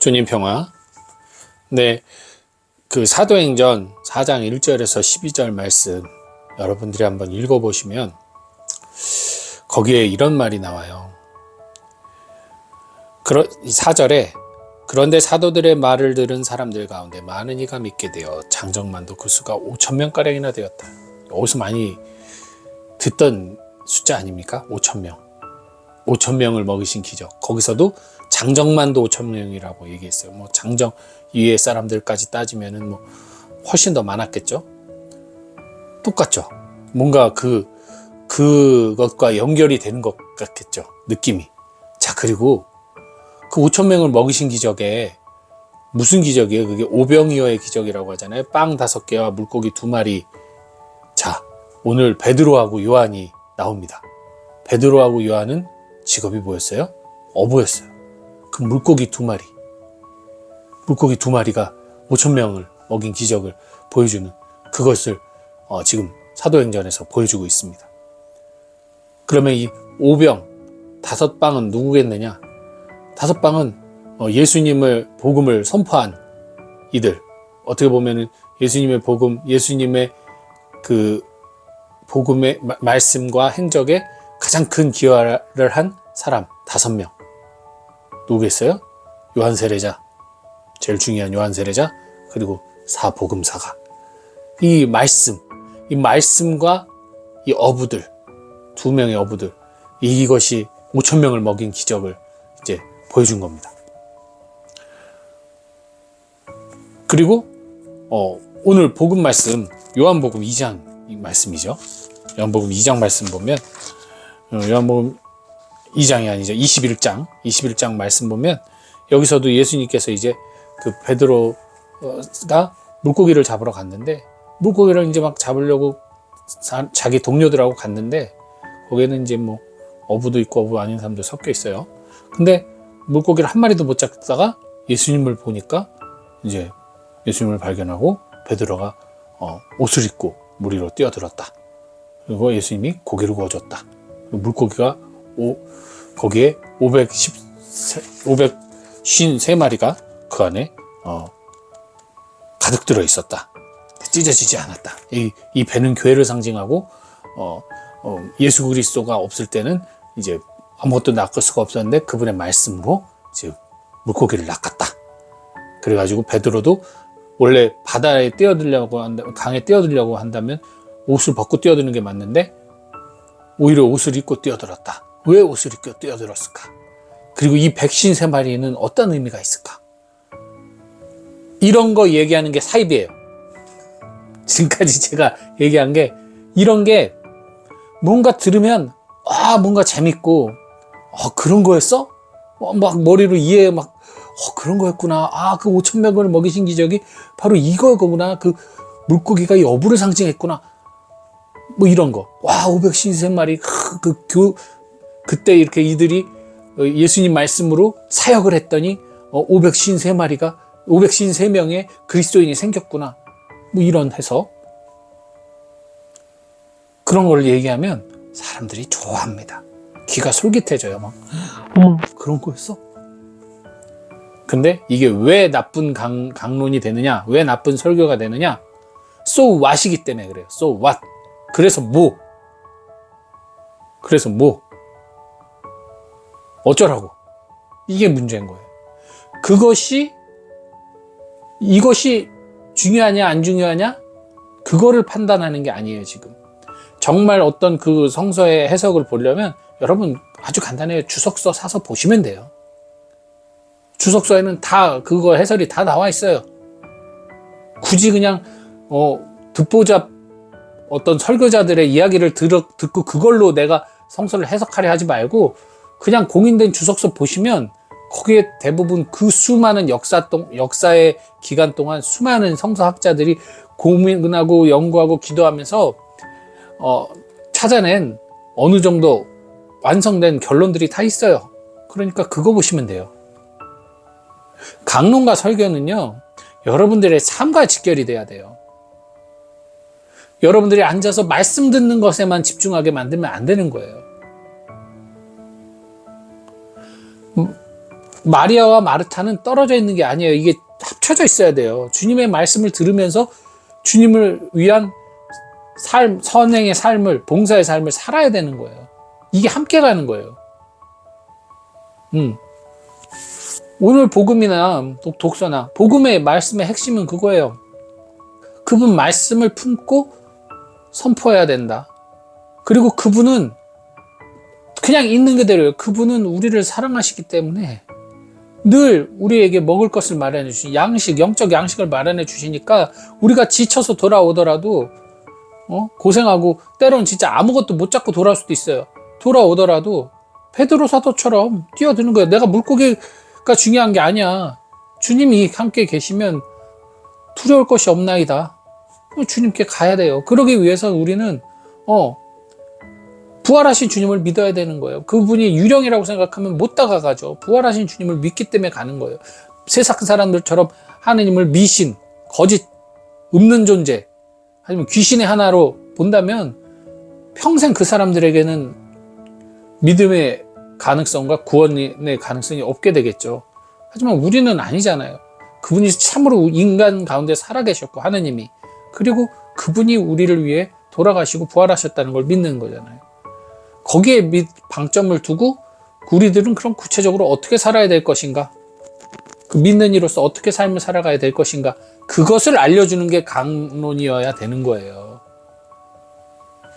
주님 평화. 네, 그 사도행전 4장 1절에서 12절 말씀 여러분들이 한번 읽어보시면 거기에 이런 말이 나와요. 4절에 그런데 사도들의 말을 들은 사람들 가운데 많은 이가 믿게 되어 장정만도 그 수가 5,000명가량이나 되었다. 어디서 많이 듣던 숫자 아닙니까? 5,000명. 5,000명을 먹이신 기적. 거기서도 장정만도 5,000명이라고 얘기했어요. 뭐 장정 이외의 사람들까지 따지면은 뭐 훨씬 더 많았겠죠. 똑같죠. 뭔가 그것과 연결이 되는 것 같겠죠. 느낌이. 자, 그리고 그 5,000명을 먹이신 기적에 무슨 기적이에요? 그게 오병이어의 기적이라고 하잖아요. 빵 5개와 물고기 2마리. 자, 오늘 베드로하고 요한이 나옵니다. 베드로하고 요한은 직업이 뭐였어요? 어부였어요. 그 물고기 2마리. 물고기 2마리가 5,000명을 먹인 기적을 보여주는 그것을 지금 사도행전에서 보여주고 있습니다. 그러면 이 오병 5빵은 누구겠느냐? 5빵은 예수님을 복음을 선포한 이들. 어떻게 보면은 예수님의 복음, 예수님의 그 복음의 말씀과 행적에 가장 큰 기여를 한 사람 5명. 누구겠어요? 요한 세례자, 제일 중요한 요한 세례자, 그리고 사복음사가. 이 말씀과 이 어부들, 2명의 어부들, 이것이 5,000명을 먹인 기적을 이제 보여준 겁니다. 그리고 오늘 복음 말씀, 요한복음 2장 말씀이죠. 요한복음 2장 말씀 보면, 요한복음 2장이 아니죠. 21장 말씀 보면 여기서도 예수님께서 이제 그 베드로가 물고기를 잡으러 갔는데 물고기를 이제 막 잡으려고 자기 동료들하고 갔는데 거기에는 이제 뭐 어부도 있고 어부 아닌 사람도 섞여 있어요. 근데 물고기를 한 마리도 못 잡다가 예수님을 보니까 이제 예수님을 발견하고 베드로가 옷을 입고 물 위로 뛰어들었다. 그리고 예수님이 고기를 구워줬다. 물고기가 거기에 553마리가 그 안에 가득 들어 있었다. 찢어지지 않았다. 이 배는 교회를 상징하고 예수 그리스도가 없을 때는 이제 아무것도 낚을 수가 없었는데 그분의 말씀으로 이제 물고기를 낚았다. 그래가지고 베드로도 원래 바다에 강에 뛰어들려고 한다면 옷을 벗고 뛰어드는 게 맞는데 오히려 옷을 입고 뛰어들었다. 왜 옷을 입고 뛰어들었을까? 그리고 이 153마리는 어떤 의미가 있을까? 이런 거 얘기하는 게 사입이에요. 지금까지 제가 얘기한 게 이런 게 뭔가 들으면 뭔가 재밌고 그런 거였어? 막 머리로 이해 그런 거였구나. 그 5,000명을 먹이신 기적이 바로 이거구나. 그 물고기가 이 어부를 상징했구나. 뭐 이런 거. 553마리 그때 이렇게 이들이 예수님 말씀으로 사역을 했더니 553명의 그리스도인이 생겼구나. 뭐 이런 해석. 그런 걸 얘기하면 사람들이 좋아합니다. 귀가 솔깃해져요. 막 그런 거였어? 근데 이게 왜 나쁜 강론이 되느냐? 왜 나쁜 설교가 되느냐? So what이기 때문에 그래요. So what? 그래서 뭐? 어쩌라고? 이게 문제인 거예요. 이것이 중요하냐 안 중요하냐? 그거를 판단하는 게 아니에요, 지금. 정말 어떤 그 성서의 해석을 보려면 여러분 아주 간단해요. 주석서 사서 보시면 돼요. 주석서에는 다 그거 해설이 다 나와 있어요. 굳이 그냥 듣보잡 어떤 설교자들의 이야기를 듣고 그걸로 내가 성서를 해석하려 하지 말고 그냥 공인된 주석서 보시면 거기에 대부분 그 수많은 역사의 기간 동안 수많은 성서학자들이 고민하고 연구하고 기도하면서 찾아낸 어느 정도 완성된 결론들이 다 있어요. 그러니까 그거 보시면 돼요. 강론과 설교는요, 여러분들의 삶과 직결이 돼야 돼요. 여러분들이 앉아서 말씀 듣는 것에만 집중하게 만들면 안 되는 거예요. 마리아와 마르타는 떨어져 있는 게 아니에요. 이게 합쳐져 있어야 돼요. 주님의 말씀을 들으면서 주님을 위한 삶, 선행의 삶을, 봉사의 삶을 살아야 되는 거예요. 이게 함께 가는 거예요. 오늘 복음이나 독서나 복음의 말씀의 핵심은 그거예요. 그분 말씀을 품고 선포해야 된다. 그리고 그분은 그냥 있는 그대로예요. 그분은 우리를 사랑하시기 때문에 늘 우리에게 먹을 것을 마련해 주신 양식, 영적 양식을 마련해 주시니까 우리가 지쳐서 돌아오더라도 고생하고 때로는 진짜 아무것도 못 잡고 돌아올 수도 있어요. 돌아오더라도 베드로 사도처럼 뛰어드는 거예요. 내가 물고기가 중요한 게 아니야. 주님이 함께 계시면 두려울 것이 없나이다. 주님께 가야 돼요. 그러기 위해서 우리는 부활하신 주님을 믿어야 되는 거예요. 그분이 유령이라고 생각하면 못 다가가죠. 부활하신 주님을 믿기 때문에 가는 거예요. 세상 사람들처럼 하느님을 미신, 거짓, 없는 존재, 아니면 귀신의 하나로 본다면 평생 그 사람들에게는 믿음의 가능성과 구원의 가능성이 없게 되겠죠. 하지만 우리는 아니잖아요. 그분이 참으로 인간 가운데 살아계셨고 하느님이, 그리고 그분이 우리를 위해 돌아가시고 부활하셨다는 걸 믿는 거잖아요. 거기에 방점을 두고 우리들은 그럼 구체적으로 어떻게 살아야 될 것인가, 그 믿는 이로서 어떻게 삶을 살아가야 될 것인가, 그것을 알려주는 게 강론이어야 되는 거예요.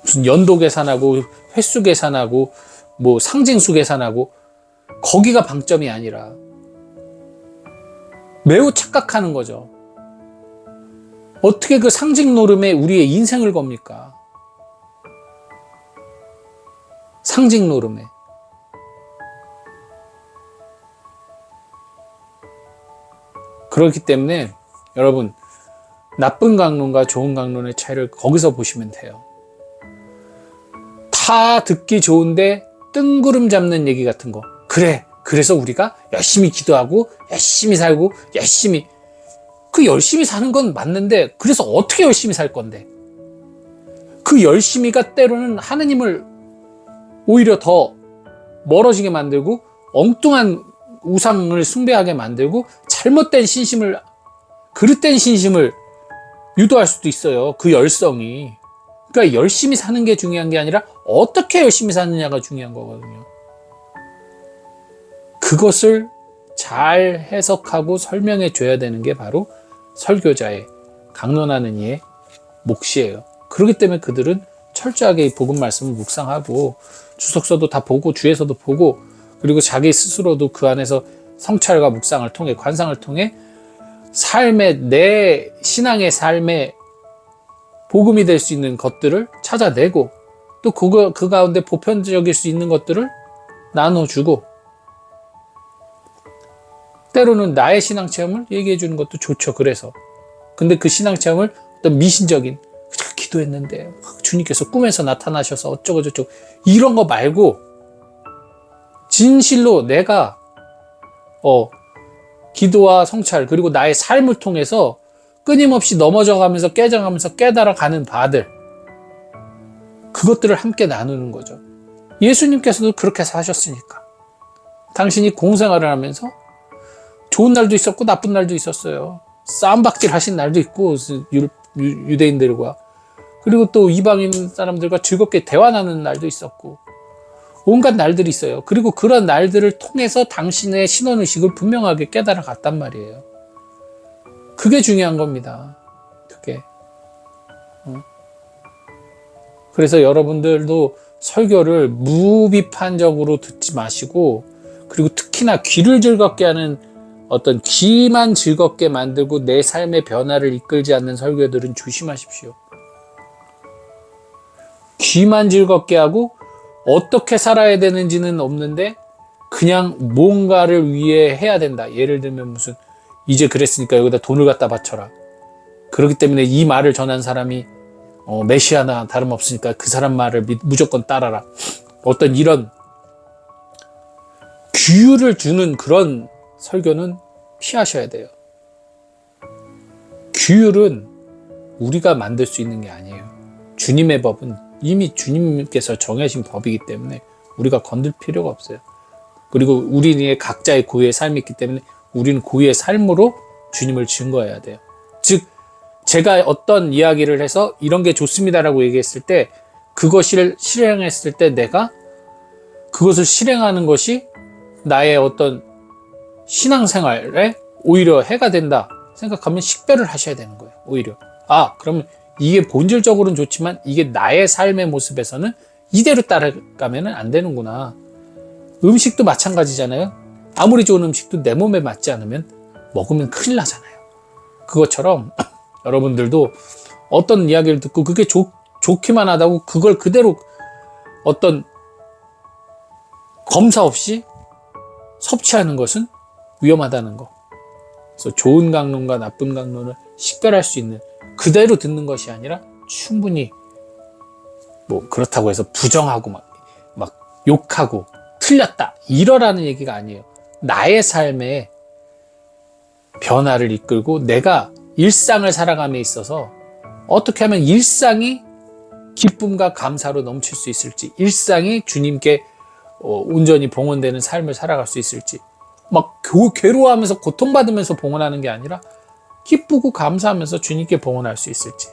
무슨 연도 계산하고 횟수 계산하고 뭐 상징수 계산하고 거기가 방점이 아니라 매우 착각하는 거죠. 어떻게 그 상징 노름에 우리의 인생을 겁니까? 상징 노름에. 그렇기 때문에 여러분, 나쁜 강론과 좋은 강론의 차이를 거기서 보시면 돼요. 다 듣기 좋은데 뜬구름 잡는 얘기 같은 거. 그래, 그래서 우리가 열심히 기도하고 열심히 살고 열심히, 그 열심히 사는 건 맞는데 그래서 어떻게 열심히 살 건데? 그 열심히가 때로는 하느님을 오히려 더 멀어지게 만들고 엉뚱한 우상을 숭배하게 만들고 잘못된 신심을, 그릇된 신심을 유도할 수도 있어요. 그 열성이. 그러니까 열심히 사는 게 중요한 게 아니라 어떻게 열심히 사느냐가 중요한 거거든요. 그것을 잘 해석하고 설명해 줘야 되는 게 바로 설교자의, 강론하는 이의 몫이에요. 그렇기 때문에 그들은 철저하게 이 복음 말씀을 묵상하고 주석서도 다 보고 주에서도 보고, 그리고 자기 스스로도 그 안에서 성찰과 묵상을 통해, 관상을 통해 삶의, 내 신앙의 삶의 복음이 될 수 있는 것들을 찾아내고, 또 그 가운데 보편적일 수 있는 것들을 나눠주고, 때로는 나의 신앙 체험을 얘기해 주는 것도 좋죠. 그래서 근데 그 신앙 체험을 어떤 미신적인, 기도했는데 주님께서 꿈에서 나타나셔서 어쩌고 저쩌고 이런 거 말고, 진실로 내가 기도와 성찰 그리고 나의 삶을 통해서 끊임없이 넘어져가면서 깨져가면서 깨달아가는 바들, 그것들을 함께 나누는 거죠. 예수님께서도 그렇게 사셨으니까. 당신이 공생활을 하면서 좋은 날도 있었고 나쁜 날도 있었어요. 싸움박질 하신 날도 있고, 유대인들과, 그리고 또 이방인 사람들과 즐겁게 대화 나누는 날도 있었고, 온갖 날들이 있어요. 그리고 그런 날들을 통해서 당신의 신원의식을 분명하게 깨달아 갔단 말이에요. 그게 중요한 겁니다. 그게. 그래서 여러분들도 설교를 무비판적으로 듣지 마시고, 그리고 특히나 귀를 즐겁게 하는, 어떤 귀만 즐겁게 만들고 내 삶의 변화를 이끌지 않는 설교들은 조심하십시오. 귀만 즐겁게 하고 어떻게 살아야 되는지는 없는데 그냥 뭔가를 위해 해야 된다. 예를 들면 무슨, 이제 그랬으니까 여기다 돈을 갖다 바쳐라. 그렇기 때문에 이 말을 전한 사람이 메시아나 다름없으니까 그 사람 말을 무조건 따라라. 어떤 이런 규율을 주는 그런 설교는 피하셔야 돼요. 규율은 우리가 만들 수 있는 게 아니에요. 주님의 법은 이미 주님께서 정하신 법이기 때문에 우리가 건들 필요가 없어요. 그리고 우리의 각자의 고유의 삶이 있기 때문에 우리는 고유의 삶으로 주님을 증거해야 돼요. 즉 제가 어떤 이야기를 해서 이런 게 좋습니다라고 얘기했을 때 그것을 실행했을 때 내가 그것을 실행하는 것이 나의 어떤 신앙생활에 오히려 해가 된다 생각하면 식별을 하셔야 되는 거예요. 오히려 그러면 이게 본질적으로는 좋지만 이게 나의 삶의 모습에서는 이대로 따라가면 안 되는구나. 음식도 마찬가지잖아요. 아무리 좋은 음식도 내 몸에 맞지 않으면 먹으면 큰일 나잖아요. 그것처럼 여러분들도 어떤 이야기를 듣고 그게 좋기만 하다고 그걸 그대로 어떤 검사 없이 섭취하는 것은 위험하다는 거. 그래서 좋은 강론과 나쁜 강론을 식별할 수 있는 그대로 듣는 것이 아니라 충분히 뭐 그렇다고 해서 부정하고 막 욕하고 틀렸다 이러라는 얘기가 아니에요. 나의 삶에 변화를 이끌고 내가 일상을 살아감에 있어서 어떻게 하면 일상이 기쁨과 감사로 넘칠 수 있을지, 일상이 주님께 온전히 봉헌되는 삶을 살아갈 수 있을지, 막 괴로워하면서 고통받으면서 봉헌하는 게 아니라 기쁘고 감사하면서 주님께 봉헌할 수 있을지,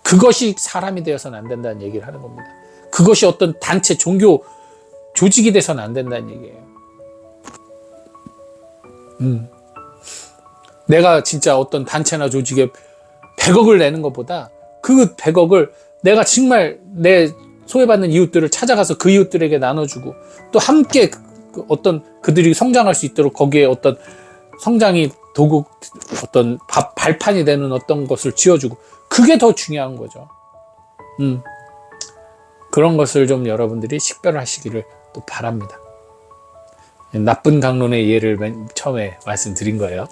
그것이 사람이 되어서는 안 된다는 얘기를 하는 겁니다. 그것이 어떤 단체, 종교, 조직이 돼서는 안 된다는 얘기예요. 내가 진짜 어떤 단체나 조직에 100억을 내는 것보다 그 100억을 내가 정말 내 소외받는 이웃들을 찾아가서 그 이웃들에게 나눠주고 또 함께 어떤 그들이 성장할 수 있도록 거기에 어떤 성장이 도구, 어떤 발판이 되는 어떤 것을 지어주고 그게 더 중요한 거죠. 그런 것을 좀 여러분들이 식별하시기를 또 바랍니다. 나쁜 강론의 예를 맨 처음에 말씀드린 거예요.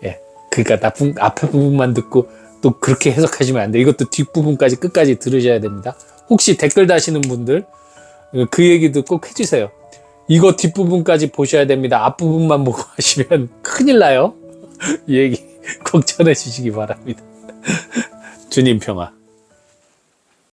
예, 그러니까 나쁜 앞에 부분만 듣고 또 그렇게 해석하시면 안 돼요. 이것도 뒷부분까지 끝까지 들으셔야 됩니다. 혹시 댓글 다시는 분들 그 얘기도 꼭 해주세요. 이거 뒷부분까지 보셔야 됩니다. 앞부분만 보고 하시면 큰일 나요. 이 얘기 꼭 전해 주시기 바랍니다. 주님 평화.